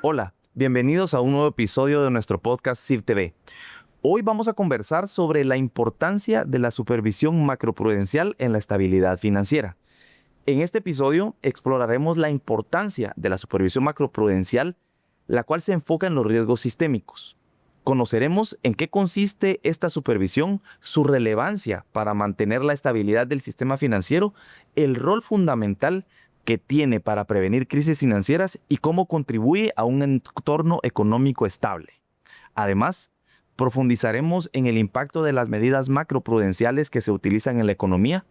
Hola, bienvenidos a un nuevo episodio de nuestro podcast CIF TV. Hoy vamos a conversar sobre la importancia de la supervisión macroprudencial en la estabilidad financiera. En este episodio exploraremos la importancia de la supervisión macroprudencial, la cual se enfoca en los riesgos sistémicos. Conoceremos en qué consiste esta supervisión, su relevancia para mantener la estabilidad del sistema financiero, el rol fundamental que tiene para prevenir crisis financieras y cómo contribuye a un entorno económico estable. Además, profundizaremos en el impacto de las medidas macroprudenciales que se utilizan en la economía,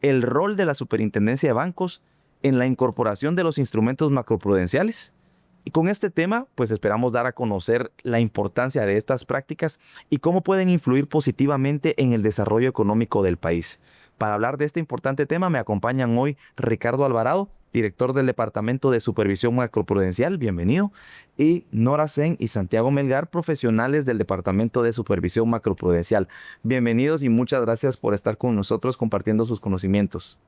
el rol de la Superintendencia de Bancos en la incorporación de los instrumentos macroprudenciales. Y con este tema, pues esperamos dar a conocer la importancia de estas prácticas y cómo pueden influir positivamente en el desarrollo económico del país. Para hablar de este importante tema me acompañan hoy Ricardo Alvarado, director del Departamento de Supervisión Macroprudencial, bienvenido, y Nora Sen y Santiago Melgar, profesionales del Departamento de Supervisión Macroprudencial. Bienvenidos y muchas gracias por estar con nosotros compartiendo sus conocimientos.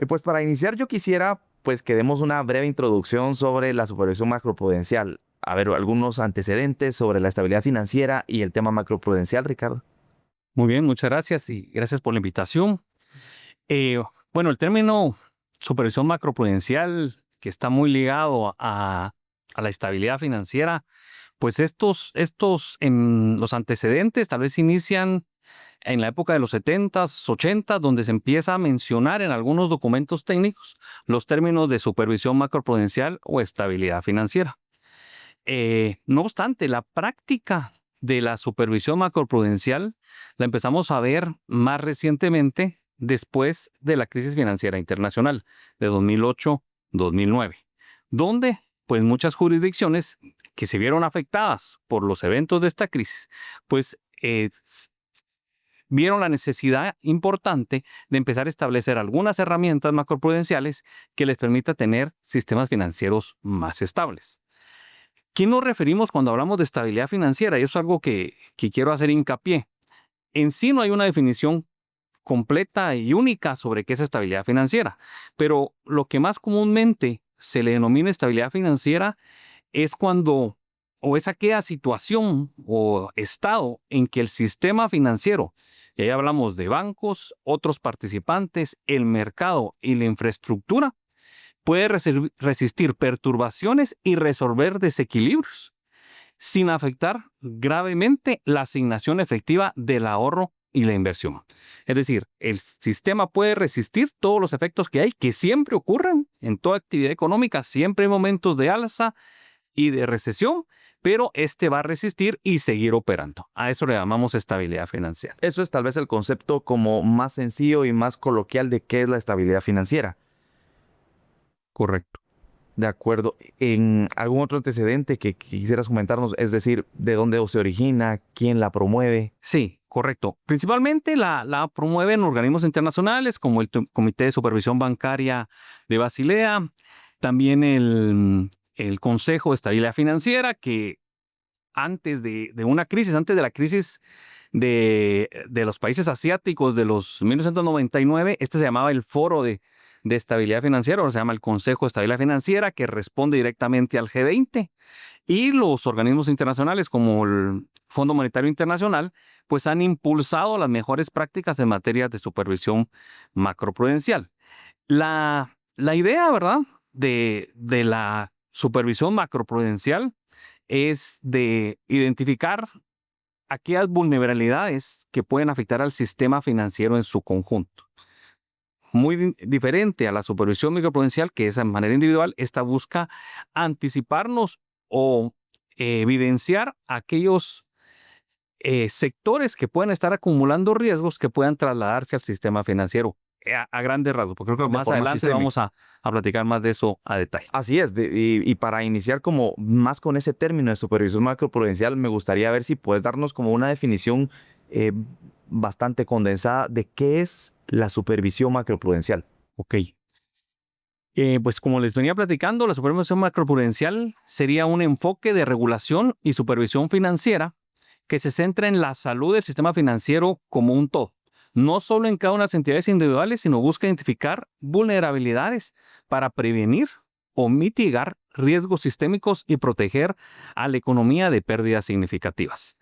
Pues para iniciar yo quisiera que demos una breve introducción sobre la supervisión macroprudencial. A ver, algunos antecedentes sobre la estabilidad financiera y el tema macroprudencial, Ricardo. Muy bien, muchas gracias y gracias por la invitación. Bueno, el término supervisión macroprudencial, que está muy ligado a la estabilidad financiera, pues los antecedentes tal vez inician en la época de los 70s, 80s, donde se empieza a mencionar en algunos documentos técnicos los términos de supervisión macroprudencial o estabilidad financiera. No obstante, la práctica de la supervisión macroprudencial la empezamos a ver más recientemente después de la crisis financiera internacional de 2008-2009, donde pues muchas jurisdicciones que se vieron afectadas por los eventos de esta crisis, pues vieron la necesidad importante de empezar a establecer algunas herramientas macroprudenciales que les permita tener sistemas financieros más estables. ¿Qué nos referimos cuando hablamos de estabilidad financiera? Y eso es algo que quiero hacer hincapié. En sí no hay una definición completa y única sobre qué es estabilidad financiera, pero lo que más comúnmente se le denomina estabilidad financiera es es aquella situación o estado en que el sistema financiero, y ahí hablamos de bancos, otros participantes, el mercado y la infraestructura, puede resistir perturbaciones y resolver desequilibrios sin afectar gravemente la asignación efectiva del ahorro y la inversión. Es decir, el sistema puede resistir todos los efectos que hay, que siempre ocurren en toda actividad económica, siempre hay momentos de alza y de recesión, pero este va a resistir y seguir operando. A eso le llamamos estabilidad financiera. Eso es tal vez el concepto como más sencillo y más coloquial de qué es la estabilidad financiera. Correcto. De acuerdo. ¿En algún otro antecedente que quisieras comentarnos? Es decir, ¿de dónde se origina? ¿Quién la promueve? Sí, correcto. Principalmente la promueven organismos internacionales como el Comité de Supervisión Bancaria de Basilea, también el Consejo de Estabilidad Financiera, que antes de la crisis de los países asiáticos de los 1999, este se llamaba el Foro de Estabilidad Financiera, ahora se llama el Consejo de Estabilidad Financiera, que responde directamente al G20. Y los organismos internacionales como el Fondo Monetario Internacional, pues han impulsado las mejores prácticas en materia de supervisión macroprudencial. La idea, ¿verdad?, de la supervisión macroprudencial es de identificar aquellas vulnerabilidades que pueden afectar al sistema financiero en su conjunto. Muy diferente a la supervisión microprudencial, que es de manera individual, esta busca anticiparnos o evidenciar aquellos sectores que pueden estar acumulando riesgos que puedan trasladarse al sistema financiero a grandes rasgos, porque creo que más adelante sistémica. Vamos a platicar más de eso a detalle. Así es, y para iniciar como más con ese término de supervisión macroprudencial, me gustaría ver si puedes darnos como una definición bastante condensada de qué es la supervisión macroprudencial. Ok. Pues como les venía platicando, la supervisión macroprudencial sería un enfoque de regulación y supervisión financiera que se centra en la salud del sistema financiero como un todo. no solo en cada una de las entidades individuales, sino busca identificar vulnerabilidades para prevenir o mitigar riesgos sistémicos y proteger a la economía de pérdidas significativas.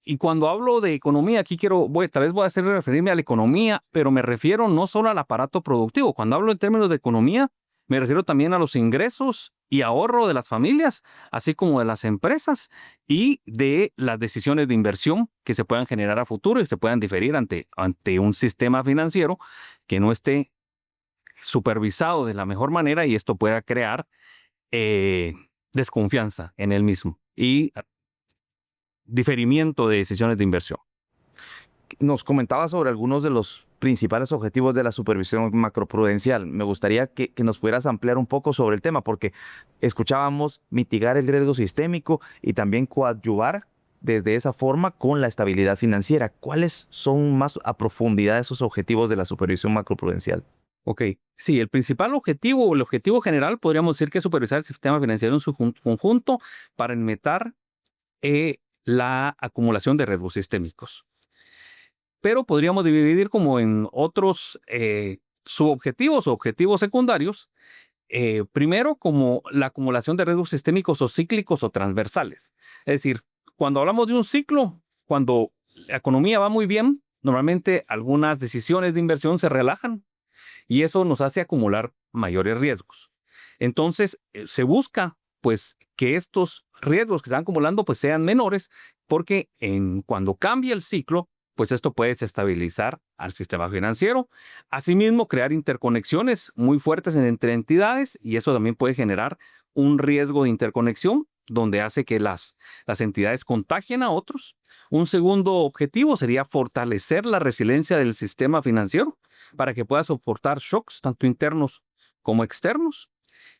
Y cuando hablo de economía, aquí tal vez voy a hacer referirme a la economía, pero me refiero no solo al aparato productivo. Cuando hablo en términos de economía, me refiero también a los ingresos y ahorro de las familias, así como de las empresas y de las decisiones de inversión que se puedan generar a futuro y se puedan diferir ante un sistema financiero que no esté supervisado de la mejor manera, y esto pueda crear desconfianza en él mismo y diferimiento de decisiones de inversión. Nos comentaba sobre algunos de los principales objetivos de la supervisión macroprudencial. Me gustaría que nos pudieras ampliar un poco sobre el tema, porque escuchábamos mitigar el riesgo sistémico y también coadyuvar desde esa forma con la estabilidad financiera. ¿Cuáles son más a profundidad esos objetivos de la supervisión macroprudencial? Ok, sí, el principal objetivo o el objetivo general podríamos decir que es supervisar el sistema financiero en su conjunto para limitar la acumulación de riesgos sistémicos. Pero podríamos dividir como en otros subobjetivos o objetivos secundarios. Primero, como la acumulación de riesgos sistémicos o cíclicos o transversales. Es decir, cuando hablamos de un ciclo, cuando la economía va muy bien, normalmente algunas decisiones de inversión se relajan y eso nos hace acumular mayores riesgos. Entonces, se busca pues que estos riesgos que se están acumulando pues sean menores, porque cuando cambia el ciclo, pues esto puede desestabilizar al sistema financiero. Asimismo, crear interconexiones muy fuertes entre entidades, y eso también puede generar un riesgo de interconexión donde hace que las entidades contagien a otros. Un segundo objetivo sería fortalecer la resiliencia del sistema financiero para que pueda soportar shocks tanto internos como externos.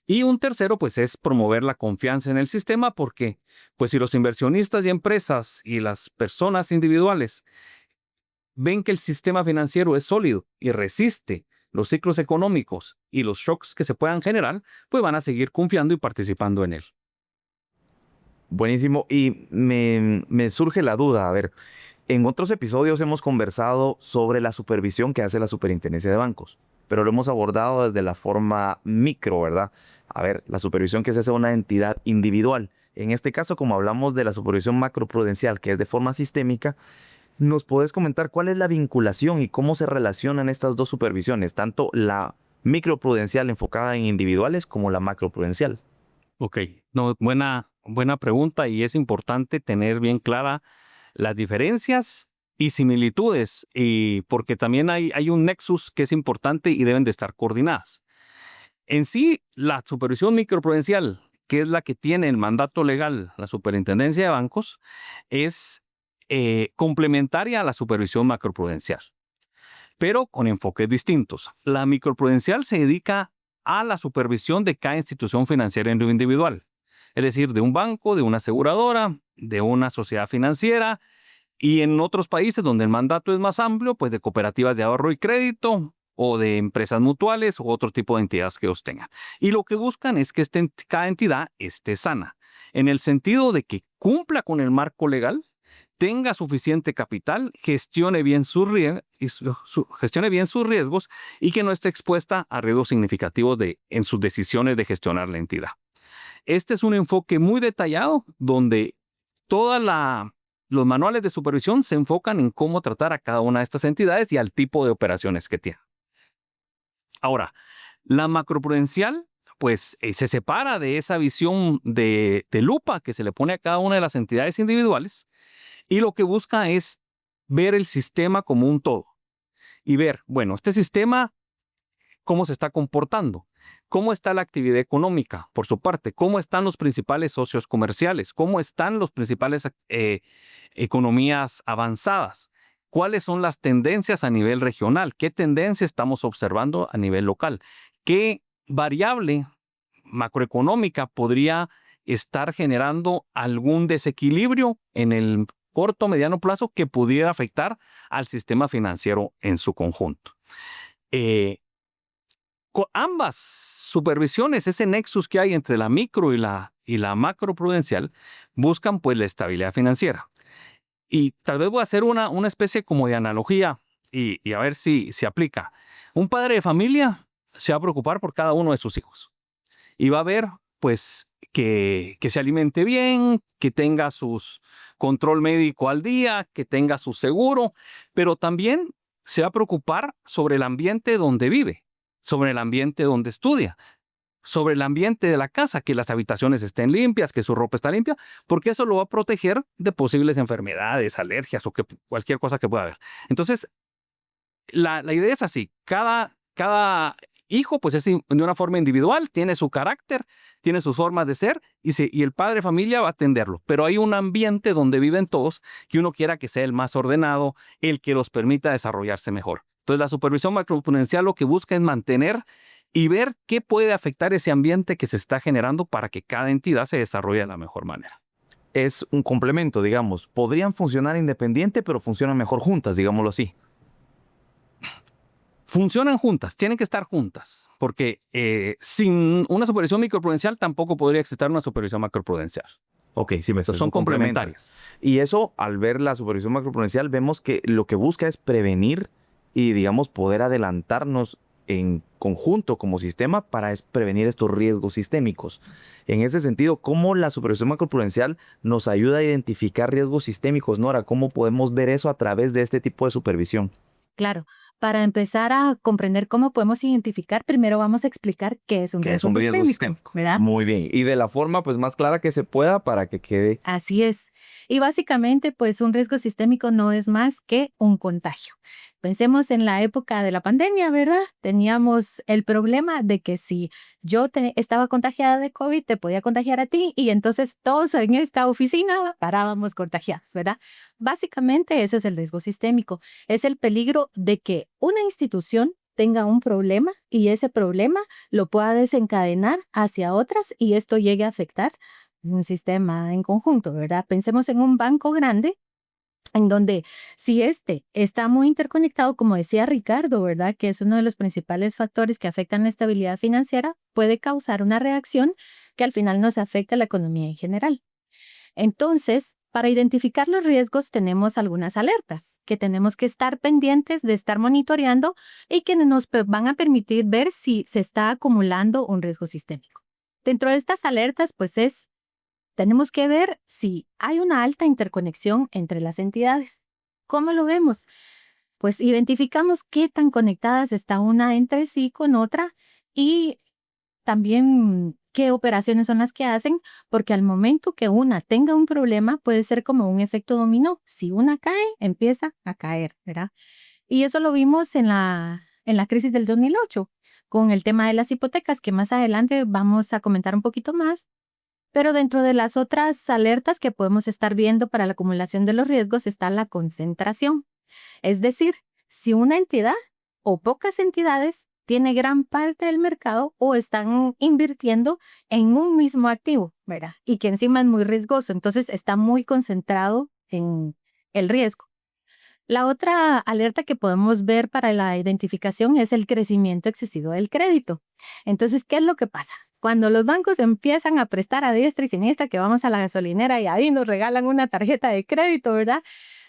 Y un tercero, pues, es promover la confianza en el sistema, porque, pues, si los inversionistas y empresas y las personas individuales ven que el sistema financiero es sólido y resiste los ciclos económicos y los shocks que se puedan generar, pues van a seguir confiando y participando en él. Buenísimo. Y me surge la duda, a ver, en otros episodios hemos conversado sobre la supervisión que hace la Superintendencia de Bancos, pero lo hemos abordado desde la forma micro, ¿verdad? A ver, la supervisión que se hace a una entidad individual. En este caso, como hablamos de la supervisión macroprudencial, que es de forma sistémica, ¿nos puedes comentar cuál es la vinculación y cómo se relacionan estas dos supervisiones, tanto la microprudencial enfocada en individuales como la macroprudencial? Ok, no, buena pregunta, y es importante tener bien clara las diferencias y similitudes, y porque también hay un nexus que es importante y deben de estar coordinadas. En sí, la supervisión microprudencial, que es la que tiene el mandato legal la Superintendencia de Bancos, es complementaria a la supervisión macroprudencial, pero con enfoques distintos. La microprudencial se dedica a la supervisión de cada institución financiera en lo individual, es decir, de un banco, de una aseguradora, de una sociedad financiera, y en otros países donde el mandato es más amplio, pues de cooperativas de ahorro y crédito o de empresas mutuales u otro tipo de entidades que ellos tengan. Y lo que buscan es que cada entidad esté sana, en el sentido de que cumpla con el marco legal, tenga suficiente capital, gestione bien sus riesgos y que no esté expuesta a riesgos significativos en sus decisiones de gestionar la entidad. Este es un enfoque muy detallado donde los manuales de supervisión se enfocan en cómo tratar a cada una de estas entidades y al tipo de operaciones que tienen. Ahora, la macroprudencial pues se separa de esa visión de lupa que se le pone a cada una de las entidades individuales, y lo que busca es ver el sistema como un todo y ver, bueno, este sistema, cómo se está comportando, cómo está la actividad económica por su parte, cómo están los principales socios comerciales, cómo están los principales economías avanzadas, cuáles son las tendencias a nivel regional, qué tendencia estamos observando a nivel local, qué variable macroeconómica podría estar generando algún desequilibrio en el corto o mediano plazo que pudiera afectar al sistema financiero en su conjunto. Con ambas supervisiones, ese nexus que hay entre la micro y la macroprudencial, buscan pues la estabilidad financiera. Y tal vez voy a hacer una especie como de analogía y a ver si se aplica. Un padre de familia se va a preocupar por cada uno de sus hijos y va a ver, pues, que se alimente bien, que tenga su control médico al día, que tenga su seguro, pero también se va a preocupar sobre el ambiente donde vive, sobre el ambiente donde estudia, sobre el ambiente de la casa, que las habitaciones estén limpias, que su ropa está limpia, porque eso lo va a proteger de posibles enfermedades, alergias o cualquier cosa que pueda haber. Entonces, la idea es así, cada hijo pues es de una forma individual, tiene su carácter, tiene sus formas de ser y el padre de familia va a atenderlo, pero hay un ambiente donde viven todos que uno quiera que sea el más ordenado, el que los permita desarrollarse mejor. Entonces la supervisión macroprudencial lo que busca es mantener y ver qué puede afectar ese ambiente que se está generando para que cada entidad se desarrolle de la mejor manera. Es un complemento, digamos. Podrían funcionar independiente, pero funcionan mejor juntas, digámoslo así. Funcionan juntas, tienen que estar juntas, porque sin una supervisión microprudencial tampoco podría existir una supervisión macroprudencial. Ok, sí, me Son complementarias. Y eso, al ver la supervisión macroprudencial, vemos que lo que busca es prevenir y, digamos, poder adelantarnos en conjunto como sistema para prevenir estos riesgos sistémicos. En ese sentido, ¿cómo la supervisión macroprudencial nos ayuda a identificar riesgos sistémicos, Nora? ¿Cómo podemos ver eso a través de este tipo de supervisión? Claro, para empezar a comprender cómo podemos identificar, primero vamos a explicar qué es un Que es riesgo un riesgo sistémico, sistémico. ¿verdad? Muy bien. Y de la forma pues más clara que se pueda para que quede. Así es. Y básicamente, pues un riesgo sistémico no es más que un contagio. Pensemos en la época de la pandemia, ¿verdad? Teníamos el problema de que si yo estaba contagiada de COVID, te podía contagiar a ti y entonces todos en esta oficina parábamos contagiados, ¿verdad? Básicamente eso es el riesgo sistémico. Es el peligro de que una institución tenga un problema y ese problema lo pueda desencadenar hacia otras y esto llegue a afectar un sistema en conjunto, ¿verdad? Pensemos en un banco grande en donde si este está muy interconectado, como decía Ricardo, ¿verdad? Que es uno de los principales factores que afectan la estabilidad financiera, puede causar una reacción que al final nos afecta a la economía en general. Entonces, para identificar los riesgos tenemos algunas alertas que tenemos que estar pendientes de estar monitoreando y que nos van a permitir ver si se está acumulando un riesgo sistémico. Dentro de estas alertas, pues tenemos que ver si hay una alta interconexión entre las entidades. ¿Cómo lo vemos? Pues identificamos qué tan conectadas está una entre sí con otra y también qué operaciones son las que hacen, porque al momento que una tenga un problema puede ser como un efecto dominó. Si una cae, empieza a caer, ¿verdad? Y eso lo vimos en la crisis del 2008, con el tema de las hipotecas, que más adelante vamos a comentar un poquito más. Pero dentro de las otras alertas que podemos estar viendo para la acumulación de los riesgos está la concentración. Es decir, si una entidad o pocas entidades tiene gran parte del mercado o están invirtiendo en un mismo activo, ¿verdad? Y que encima es muy riesgoso, entonces está muy concentrado en el riesgo. La otra alerta que podemos ver para la identificación es el crecimiento excesivo del crédito. Entonces, ¿qué es lo que pasa? Cuando los bancos empiezan a prestar a diestra y siniestra, que vamos a la gasolinera y ahí nos regalan una tarjeta de crédito, ¿verdad?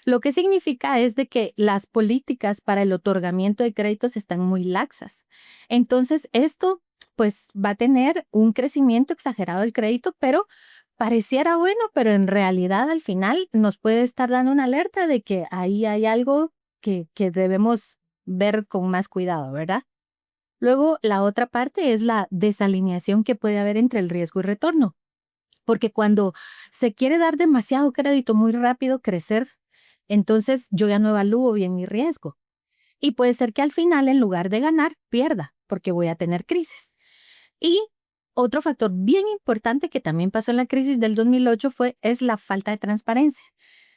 Lo que significa es de que las políticas para el otorgamiento de créditos están muy laxas. Entonces, esto pues va a tener un crecimiento exagerado del crédito, pero pareciera bueno, pero en realidad al final nos puede estar dando una alerta de que ahí hay algo que debemos ver con más cuidado, ¿verdad? Luego, la otra parte es la desalineación que puede haber entre el riesgo y retorno, porque cuando se quiere dar demasiado crédito muy rápido, crecer, entonces yo ya no evalúo bien mi riesgo. Y puede ser que al final, en lugar de ganar, pierda, porque voy a tener crisis. Y otro factor bien importante que también pasó en la crisis del 2008 es la falta de transparencia.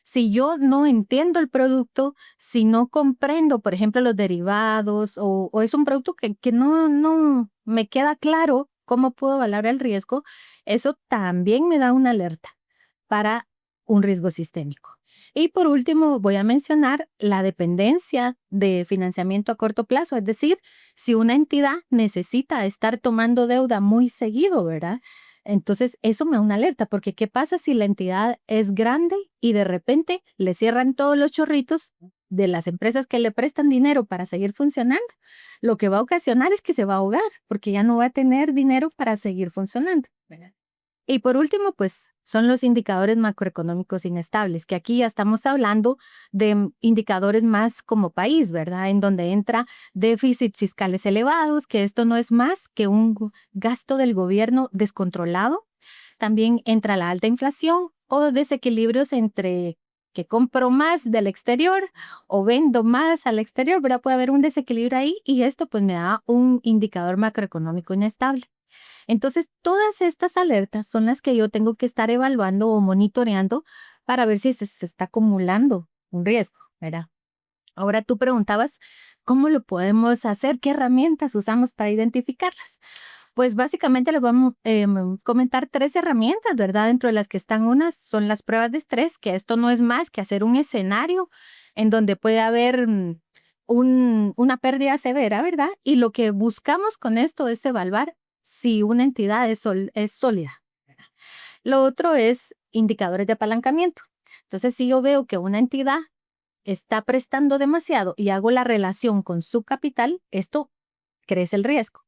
Si yo no entiendo el producto, si no comprendo, por ejemplo, los derivados o es un producto que no me queda claro cómo puedo valorar el riesgo, eso también me da una alerta para un riesgo sistémico. Y por último, voy a mencionar la dependencia de financiamiento a corto plazo, es decir, si una entidad necesita estar tomando deuda muy seguido, ¿verdad? Entonces, eso me da una alerta, porque ¿qué pasa si la entidad es grande y de repente le cierran todos los chorritos de las empresas que le prestan dinero para seguir funcionando, lo que va a ocasionar es que se va a ahogar porque ya no va a tener dinero para seguir funcionando, ¿verdad? Y por último, pues son los indicadores macroeconómicos inestables, que aquí ya estamos hablando de indicadores más como país, ¿verdad? En donde entra déficits fiscales elevados, que esto no es más que un gasto del gobierno descontrolado. También entra la alta inflación o desequilibrios entre que compro más del exterior o vendo más al exterior, ¿verdad? Puede haber un desequilibrio ahí y esto pues me da un indicador macroeconómico inestable. Entonces, todas estas alertas son las que yo tengo que estar evaluando o monitoreando para ver si se está acumulando un riesgo, ¿verdad? Ahora tú preguntabas, ¿cómo lo podemos hacer? ¿Qué herramientas usamos para identificarlas? Pues básicamente les vamos a comentar 3 herramientas, ¿verdad? Dentro de las que están unas son las pruebas de estrés, que esto no es más que hacer un escenario en donde puede haber una pérdida severa, ¿verdad? Y lo que buscamos con esto es evaluar si una entidad es sólida. Lo otro es indicadores de apalancamiento. Entonces, si yo veo que una entidad está prestando demasiado y hago la relación con su capital, esto crece el riesgo.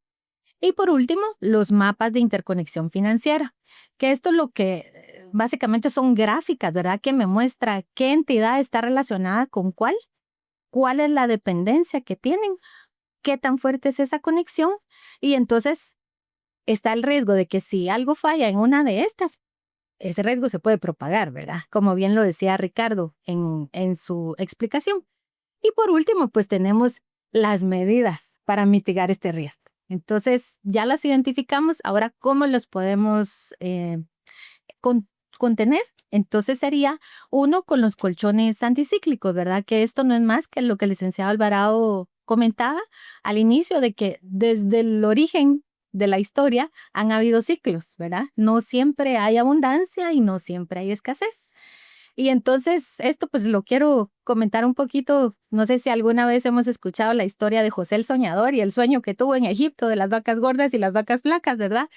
Y por último, los mapas de interconexión financiera, que esto lo que básicamente son gráficas, ¿verdad? Que me muestra qué entidad está relacionada con cuál es la dependencia que tienen, qué tan fuerte es esa conexión. Y entonces está el riesgo de que si algo falla en una de estas, ese riesgo se puede propagar, ¿verdad? Como bien lo decía Ricardo en su explicación. Y por último, pues tenemos las medidas para mitigar este riesgo. Entonces, ya las identificamos, ahora, ¿cómo los podemos contener? Entonces sería uno con los colchones anticíclicos, ¿verdad? Que esto no es más que lo que el licenciado Alvarado comentaba al inicio de que desde el origen de la historia han habido ciclos, ¿verdad? No siempre hay abundancia y no siempre hay escasez. Y entonces esto pues lo quiero comentar un poquito, no sé si alguna vez hemos escuchado la historia de José el Soñador y el sueño que tuvo en Egipto de las vacas gordas y las vacas flacas, ¿verdad?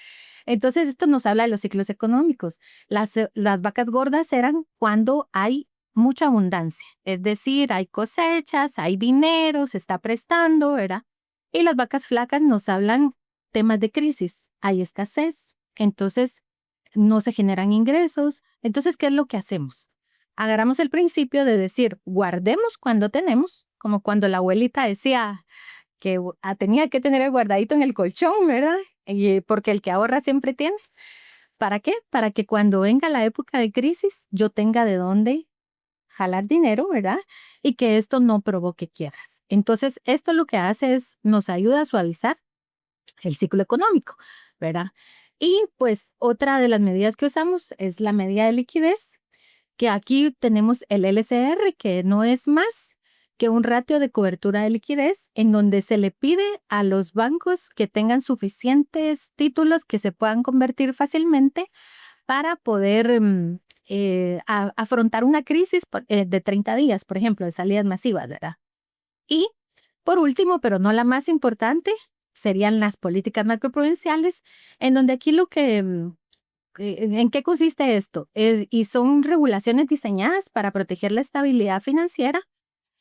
Entonces esto nos habla de los ciclos económicos. Las vacas gordas eran cuando hay mucha abundancia, es decir, hay cosechas, hay dinero, se está prestando, ¿verdad? Y las vacas flacas nos hablan temas de crisis, hay escasez, entonces no se generan ingresos. Entonces, ¿qué es lo que hacemos? Agarramos el principio de decir, guardemos cuando tenemos, como cuando la abuelita decía que tenía que tener el guardadito en el colchón, ¿verdad? Porque el que ahorra siempre tiene. ¿Para qué? Para que cuando venga la época de crisis yo tenga de dónde jalar dinero, ¿verdad? Y que esto no provoque quiebras. Entonces, esto lo que hace es nos ayuda a suavizar el ciclo económico, ¿verdad? Y pues otra de las medidas que usamos es la medida de liquidez, que aquí tenemos el LCR, que no es más que un ratio de cobertura de liquidez en donde se le pide a los bancos que tengan suficientes títulos que se puedan convertir fácilmente para poder afrontar una crisis de 30 días, por ejemplo, de salidas masivas, ¿verdad? Y por último, pero no la más importante, serían las políticas macroprudenciales, en donde aquí ¿en qué consiste esto? Y son regulaciones diseñadas para proteger la estabilidad financiera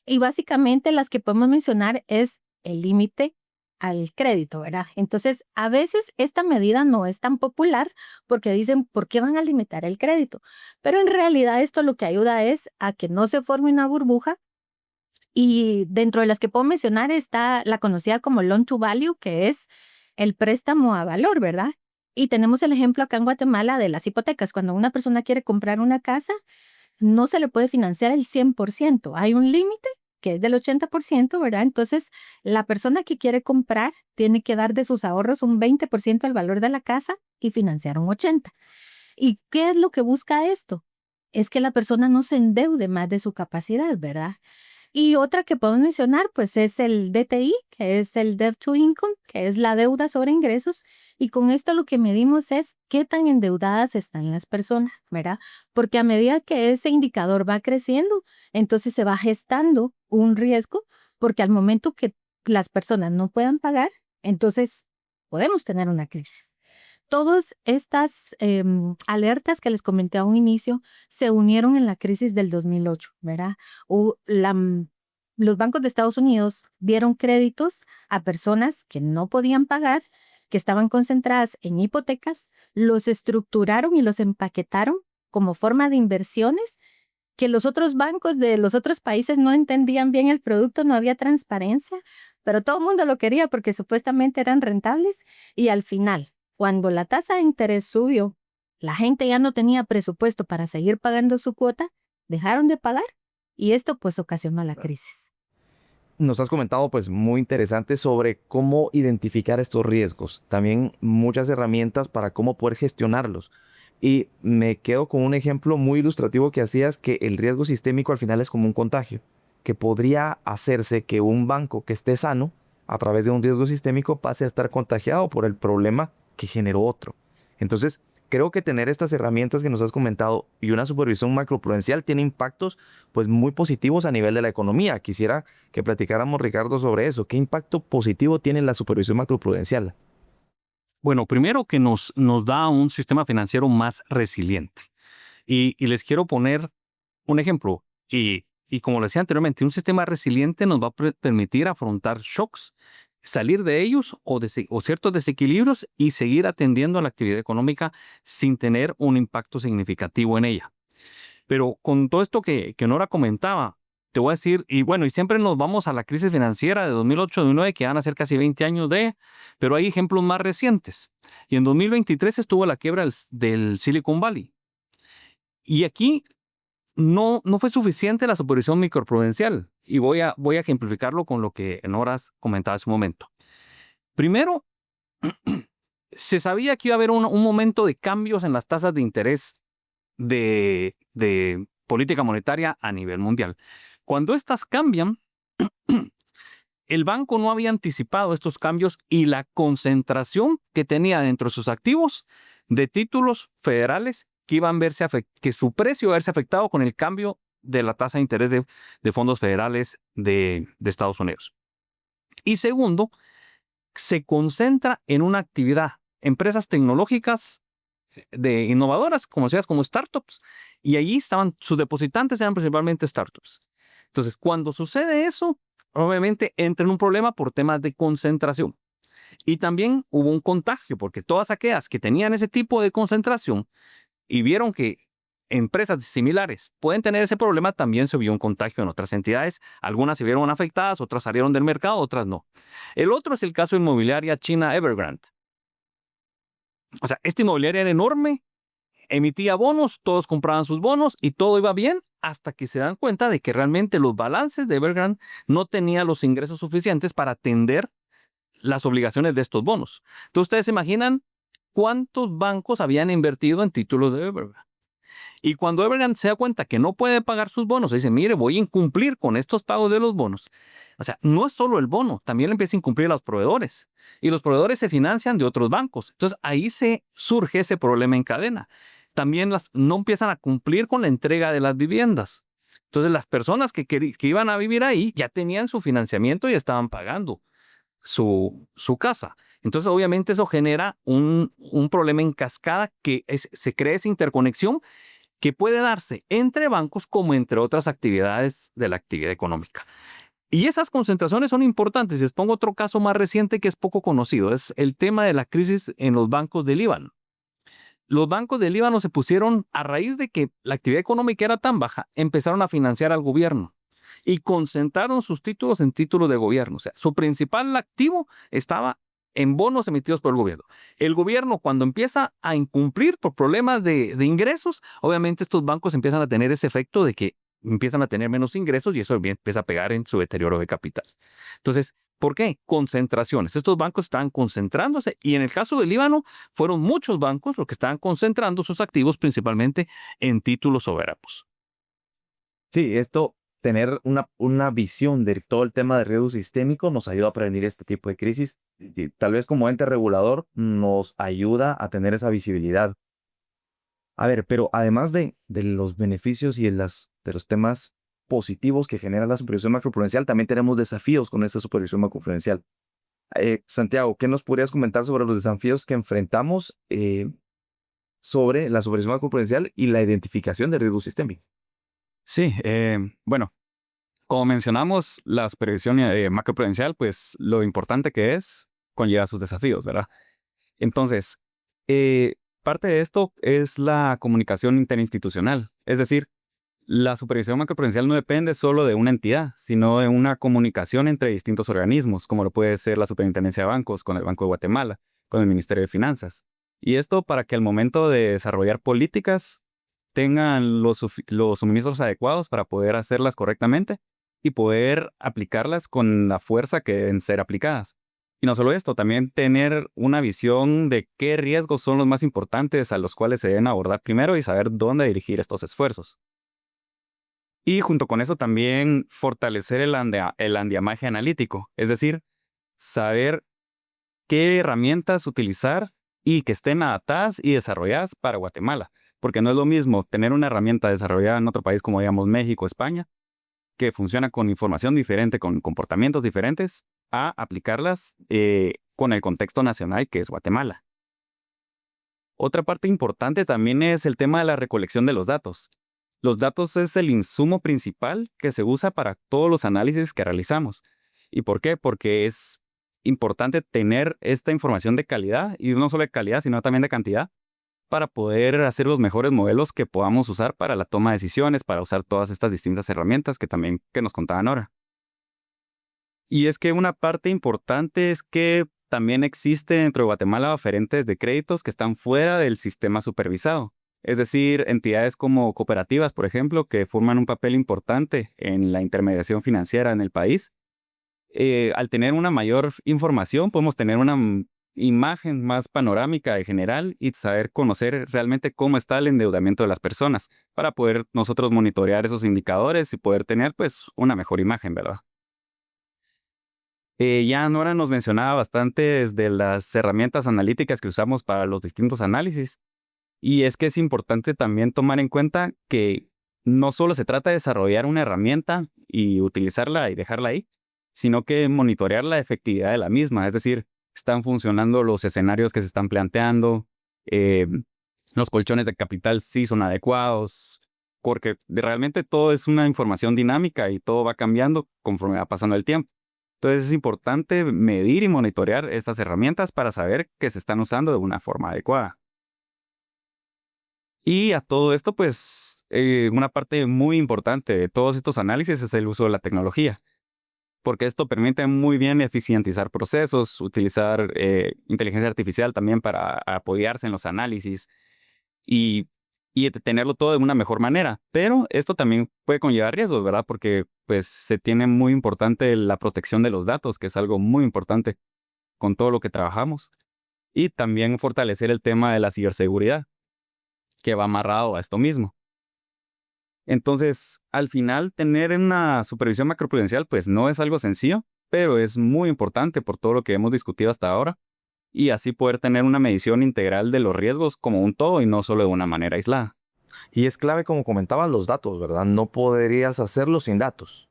y básicamente las que podemos mencionar es el límite al crédito, ¿verdad? Entonces, a veces esta medida no es tan popular porque dicen, ¿por qué van a limitar el crédito? Pero en realidad esto lo que ayuda es a que no se forme una burbuja y dentro de las que puedo mencionar está la conocida como loan to value, que es el préstamo a valor, ¿verdad? Y tenemos el ejemplo acá en Guatemala de las hipotecas. Cuando una persona quiere comprar una casa, no se le puede financiar el 100%. Hay un límite que es del 80%, ¿verdad? Entonces, la persona que quiere comprar tiene que dar de sus ahorros un 20% al valor de la casa y financiar un 80%. ¿Y qué es lo que busca esto? Es que la persona no se endeude más de su capacidad, ¿verdad? Y otra que podemos mencionar, pues es el DTI, que es el Debt to Income, que es la deuda sobre ingresos. Y con esto lo que medimos es qué tan endeudadas están las personas, ¿verdad? Porque a medida que ese indicador va creciendo, entonces se va gestando un riesgo, porque al momento que las personas no puedan pagar, entonces podemos tener una crisis. Todas estas alertas que les comenté a un inicio se unieron en la crisis del 2008, ¿verdad? los bancos de Estados Unidos dieron créditos a personas que no podían pagar, que estaban concentradas en hipotecas, los estructuraron y los empaquetaron como forma de inversiones, que los otros bancos de los otros países no entendían bien el producto, no había transparencia, pero todo el mundo lo quería porque supuestamente eran rentables. Y al final, cuando la tasa de interés subió, la gente ya no tenía presupuesto para seguir pagando su cuota, dejaron de pagar y esto pues ocasionó la crisis. Nos has comentado pues muy interesante sobre cómo identificar estos riesgos, también muchas herramientas para cómo poder gestionarlos. Y me quedo con un ejemplo muy ilustrativo que hacías, que el riesgo sistémico al final es como un contagio, que podría hacerse que un banco que esté sano a través de un riesgo sistémico pase a estar contagiado por el problema que generó otro. Entonces, creo que tener estas herramientas que nos has comentado y una supervisión macroprudencial tiene impactos pues muy positivos a nivel de la economía. Quisiera que platicáramos, Ricardo, sobre eso. ¿Qué impacto positivo tiene la supervisión macroprudencial? Bueno, primero que nos da un sistema financiero más resiliente. Y les quiero poner un ejemplo. Y como lo decía anteriormente, un sistema resiliente nos va a permitir afrontar shocks, salir de ellos o ciertos desequilibrios y seguir atendiendo a la actividad económica sin tener un impacto significativo en ella. Pero con todo esto que Nora comentaba, te voy a decir, y bueno, y siempre nos vamos a la crisis financiera de 2008-2009, que van a ser casi 20 años pero hay ejemplos más recientes. Y en 2023 estuvo la quiebra del Silicon Valley. Y aquí no fue suficiente la supervisión microprudencial. Y voy a ejemplificarlo con lo que Nora comentaba hace un momento. Primero, se sabía que iba a haber un momento de cambios en las tasas de interés de política monetaria a nivel mundial. Cuando estas cambian, el banco no había anticipado estos cambios y la concentración que tenía dentro de sus activos de títulos federales que iban a verse que su precio iba a verse afectado con el cambio de la tasa de interés de fondos federales de Estados Unidos. Y segundo, se concentra en una actividad, empresas tecnológicas de innovadoras, conocidas como startups, y allí estaban, sus depositantes eran principalmente startups. Entonces, cuando sucede eso, obviamente entra en un problema por temas de concentración. Y también hubo un contagio, porque todas aquellas que tenían ese tipo de concentración y vieron que empresas similares pueden tener ese problema, también se vio un contagio en otras entidades. Algunas se vieron afectadas, otras salieron del mercado, otras no. El otro es el caso de inmobiliaria china Evergrande. O sea, esta inmobiliaria era enorme, emitía bonos, todos compraban sus bonos y todo iba bien hasta que se dan cuenta de que realmente los balances de Evergrande no tenían los ingresos suficientes para atender las obligaciones de estos bonos. Entonces, ustedes se imaginan cuántos bancos habían invertido en títulos de Evergrande. Y cuando Evergrande se da cuenta que no puede pagar sus bonos, dice, mire, voy a incumplir con estos pagos de los bonos. O sea, no es solo el bono, también le empieza a incumplir a los proveedores. Y los proveedores se financian de otros bancos. Entonces, ahí se surge ese problema en cadena. También no empiezan a cumplir con la entrega de las viviendas. Entonces, las personas que iban a vivir ahí ya tenían su financiamiento y estaban pagando su casa. Entonces, obviamente, eso genera un problema en cascada que se crea esa interconexión que puede darse entre bancos como entre otras actividades de la actividad económica. Y esas concentraciones son importantes. Les pongo otro caso más reciente que es poco conocido. Es el tema de la crisis en los bancos del Líbano. Los bancos del Líbano se pusieron, a raíz de que la actividad económica era tan baja, empezaron a financiar al gobierno y concentraron sus títulos en títulos de gobierno. O sea, su principal activo estaba en bonos emitidos por el gobierno. El gobierno, cuando empieza a incumplir por problemas de ingresos, obviamente estos bancos empiezan a tener ese efecto de que empiezan a tener menos ingresos y eso empieza a pegar en su deterioro de capital. Entonces, ¿por qué? Concentraciones. Estos bancos estaban concentrándose y en el caso del Líbano fueron muchos bancos los que estaban concentrando sus activos principalmente en títulos soberanos. Sí, tener una visión de todo el tema de riesgo sistémico nos ayuda a prevenir este tipo de crisis. Y tal vez como ente regulador nos ayuda a tener esa visibilidad. A ver, pero además de los beneficios y de los temas positivos que genera la supervisión macroprudencial, también tenemos desafíos con esta supervisión macroprudencial. Santiago, ¿qué nos podrías comentar sobre los desafíos que enfrentamos sobre la supervisión macroprudencial y la identificación de riesgo sistémico? Sí, bueno, Como mencionamos, la supervisión macroprudencial, pues lo importante que es, conlleva sus desafíos, ¿verdad? Entonces, parte de esto es la comunicación interinstitucional. Es decir, la supervisión macroprudencial no depende solo de una entidad, sino de una comunicación entre distintos organismos, como lo puede ser la Superintendencia de Bancos con el Banco de Guatemala, con el Ministerio de Finanzas. Y esto para que al momento de desarrollar políticas tengan los suministros adecuados para poder hacerlas correctamente y poder aplicarlas con la fuerza que deben ser aplicadas. Y no solo esto, también tener una visión de qué riesgos son los más importantes a los cuales se deben abordar primero y saber dónde dirigir estos esfuerzos. Y junto con eso también fortalecer el andamiaje analítico, es decir, saber qué herramientas utilizar y que estén adaptadas y desarrolladas para Guatemala. Porque no es lo mismo tener una herramienta desarrollada en otro país como digamos México, España, que funciona con información diferente, con comportamientos diferentes, a aplicarlas con el contexto nacional que es Guatemala. Otra parte importante también es el tema de la recolección de los datos. Los datos es el insumo principal que se usa para todos los análisis que realizamos. ¿Y por qué? Porque es importante tener esta información de calidad, y no solo de calidad, sino también de cantidad, para poder hacer los mejores modelos que podamos usar para la toma de decisiones, para usar todas estas distintas herramientas que nos contaban ahora. Y es que una parte importante es que también existe dentro de Guatemala oferentes de créditos que están fuera del sistema supervisado. Es decir, entidades como cooperativas, por ejemplo, que forman un papel importante en la intermediación financiera en el país. Al tener una mayor información, podemos tener una imagen más panorámica en general y saber conocer realmente cómo está el endeudamiento de las personas para poder nosotros monitorear esos indicadores y poder tener pues una mejor imagen, ¿verdad? Ya Nora nos mencionaba bastante desde las herramientas analíticas que usamos para los distintos análisis. Y es que es importante también tomar en cuenta que no solo se trata de desarrollar una herramienta y utilizarla y dejarla ahí, sino que monitorear la efectividad de la misma. Es decir, están funcionando los escenarios que se están planteando, los colchones de capital sí son adecuados, porque realmente todo es una información dinámica y todo va cambiando conforme va pasando el tiempo. Entonces es importante medir y monitorear estas herramientas para saber que se están usando de una forma adecuada. Y a todo esto, pues, una parte muy importante de todos estos análisis es el uso de la tecnología, porque esto permite muy bien eficientizar procesos, utilizar inteligencia artificial también para apoyarse en los análisis y tenerlo todo de una mejor manera. Pero esto también puede conllevar riesgos, ¿verdad? Porque pues se tiene muy importante la protección de los datos, que es algo muy importante con todo lo que trabajamos. Y también fortalecer el tema de la ciberseguridad, que va amarrado a esto mismo. Entonces, al final, tener una supervisión macroprudencial pues no es algo sencillo, pero es muy importante por todo lo que hemos discutido hasta ahora, y así poder tener una medición integral de los riesgos como un todo y no solo de una manera aislada. Y es clave, como comentabas, los datos, ¿verdad? No podrías hacerlo sin datos.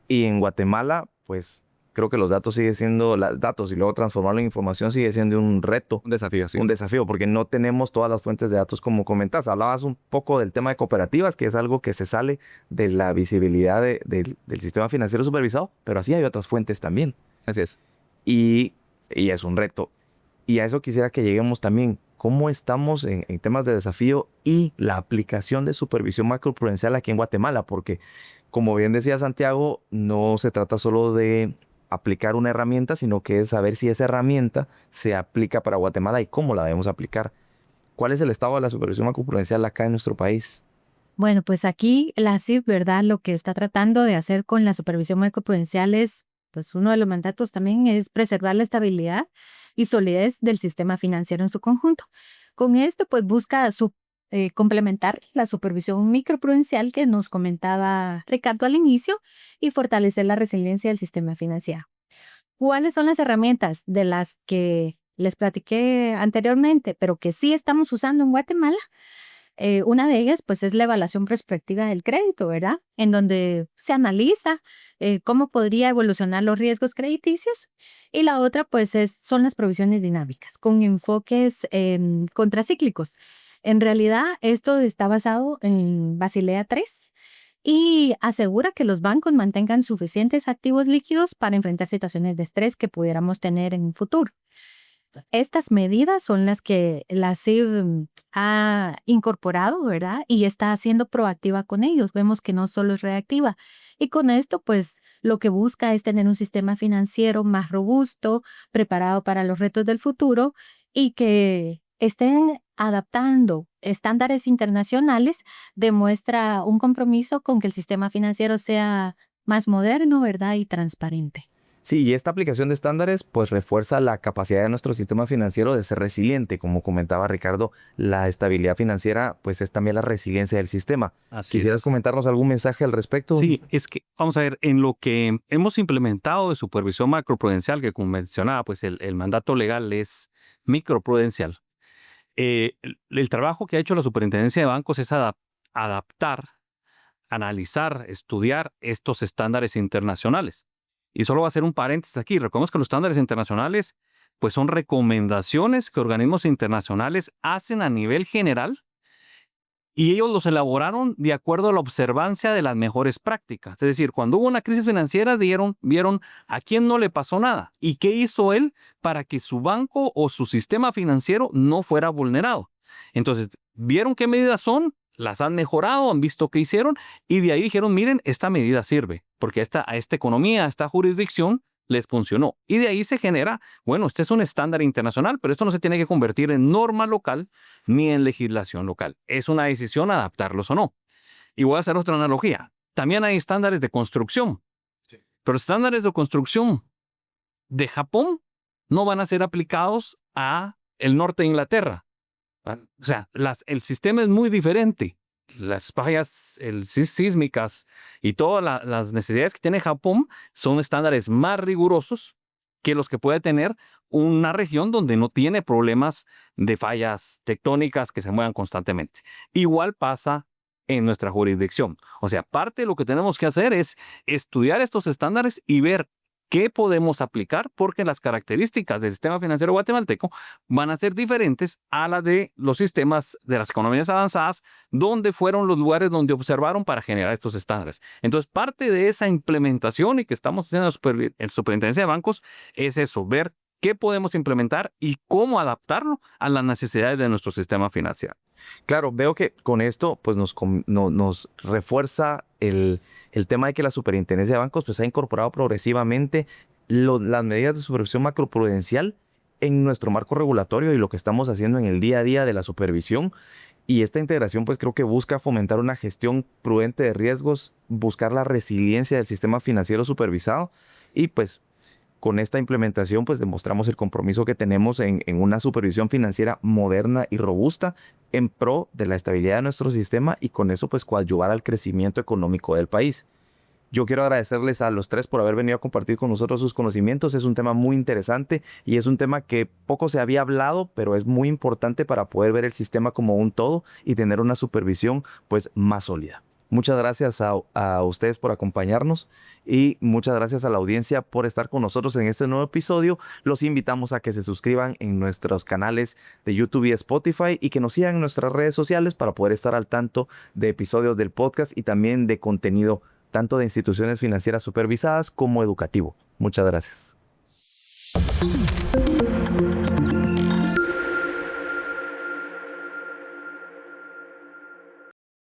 Y en Guatemala, pues creo que los datos siguen siendo los datos y luego transformarlo en información sigue siendo un reto. Un desafío, sí. Un desafío, porque no tenemos todas las fuentes de datos como comentas. Hablabas un poco del tema de cooperativas, que es algo que se sale de la visibilidad del sistema financiero supervisado, pero así hay otras fuentes también. Así es. Y es un reto. Y a eso quisiera que lleguemos también. ¿Cómo estamos en temas de desafío y la aplicación de supervisión macroprudencial aquí en Guatemala? Porque, como bien decía Santiago, no se trata solo de aplicar una herramienta, sino que es saber si esa herramienta se aplica para Guatemala y cómo la debemos aplicar. ¿Cuál es el estado de la supervisión macroprudencial acá en nuestro país? Bueno, pues aquí la CIF, ¿verdad? Lo que está tratando de hacer con la supervisión macroprudencial es, pues uno de los mandatos también es preservar la estabilidad y solidez del sistema financiero en su conjunto. Con esto, pues busca complementar la supervisión microprudencial que nos comentaba Ricardo al inicio y fortalecer la resiliencia del sistema financiero. ¿Cuáles son las herramientas de las que les platiqué anteriormente, pero que sí estamos usando en Guatemala? Una de ellas, pues, es la evaluación prospectiva del crédito, ¿verdad? En donde se analiza cómo podría evolucionar los riesgos crediticios. Y la otra, pues, son las provisiones dinámicas, con enfoques contracíclicos. En realidad, esto está basado en Basilea III y asegura que los bancos mantengan suficientes activos líquidos para enfrentar situaciones de estrés que pudiéramos tener en un futuro. Estas medidas son las que la CIB ha incorporado, ¿verdad? Y está siendo proactiva con ellos. Vemos que no solo es reactiva. Y con esto, pues, lo que busca es tener un sistema financiero más robusto, preparado para los retos del futuro y que estén adaptando estándares internacionales, demuestra un compromiso con que el sistema financiero sea más moderno, ¿verdad? Y transparente. Sí, y esta aplicación de estándares pues refuerza la capacidad de nuestro sistema financiero de ser resiliente. Como comentaba Ricardo, la estabilidad financiera pues es también la resiliencia del sistema. Así ¿Quisieras es. comentarnos algún mensaje al respecto? Sí, es que, vamos a ver, en lo que hemos implementado de supervisión macroprudencial, que como mencionaba, pues el mandato legal es microprudencial. El trabajo que ha hecho la Superintendencia de Bancos es adaptar, analizar, estudiar estos estándares internacionales. Y solo voy a hacer un paréntesis aquí. Recordemos que los estándares internacionales pues son recomendaciones que organismos internacionales hacen a nivel general y ellos los elaboraron de acuerdo a la observancia de las mejores prácticas. Es decir, cuando hubo una crisis financiera vieron a quién no le pasó nada y qué hizo él para que su banco o su sistema financiero no fuera vulnerado. Entonces, vieron qué medidas son, las han mejorado, han visto qué hicieron y de ahí dijeron, miren, esta medida sirve porque a esta economía, a esta jurisdicción les funcionó. Y de ahí se genera, bueno, este es un estándar internacional, pero esto no se tiene que convertir en norma local ni en legislación local. Es una decisión adaptarlos o no. Y voy a hacer otra analogía. También hay estándares de construcción, pero estándares de construcción de Japón no van a ser aplicados a el norte de Inglaterra. O sea, el sistema es muy diferente. Las fallas sísmicas y todas las necesidades que tiene Japón son estándares más rigurosos que los que puede tener una región donde no tiene problemas de fallas tectónicas que se muevan constantemente. Igual pasa en nuestra jurisdicción. O sea, parte de lo que tenemos que hacer es estudiar estos estándares y ver qué podemos aplicar, porque las características del sistema financiero guatemalteco van a ser diferentes a las de los sistemas de las economías avanzadas, donde fueron los lugares donde observaron para generar estos estándares. Entonces, parte de esa implementación y que estamos haciendo en Superintendencia de Bancos es eso, ver qué podemos implementar y cómo adaptarlo a las necesidades de nuestro sistema financiero. Claro, veo que con esto pues nos refuerza el tema de que la Superintendencia de Bancos pues ha incorporado progresivamente las medidas de supervisión macroprudencial en nuestro marco regulatorio y lo que estamos haciendo en el día a día de la supervisión. Y esta integración pues creo que busca fomentar una gestión prudente de riesgos, buscar la resiliencia del sistema financiero supervisado y pues con esta implementación pues demostramos el compromiso que tenemos en una supervisión financiera moderna y robusta en pro de la estabilidad de nuestro sistema y con eso pues coadyuvar al crecimiento económico del país. Yo quiero agradecerles a los tres por haber venido a compartir con nosotros sus conocimientos. Es un tema muy interesante y es un tema que poco se había hablado, pero es muy importante para poder ver el sistema como un todo y tener una supervisión pues más sólida. Muchas gracias a ustedes por acompañarnos y muchas gracias a la audiencia por estar con nosotros en este nuevo episodio. Los invitamos a que se suscriban en nuestros canales de YouTube y Spotify y que nos sigan en nuestras redes sociales para poder estar al tanto de episodios del podcast y también de contenido tanto de instituciones financieras supervisadas como educativo. Muchas gracias.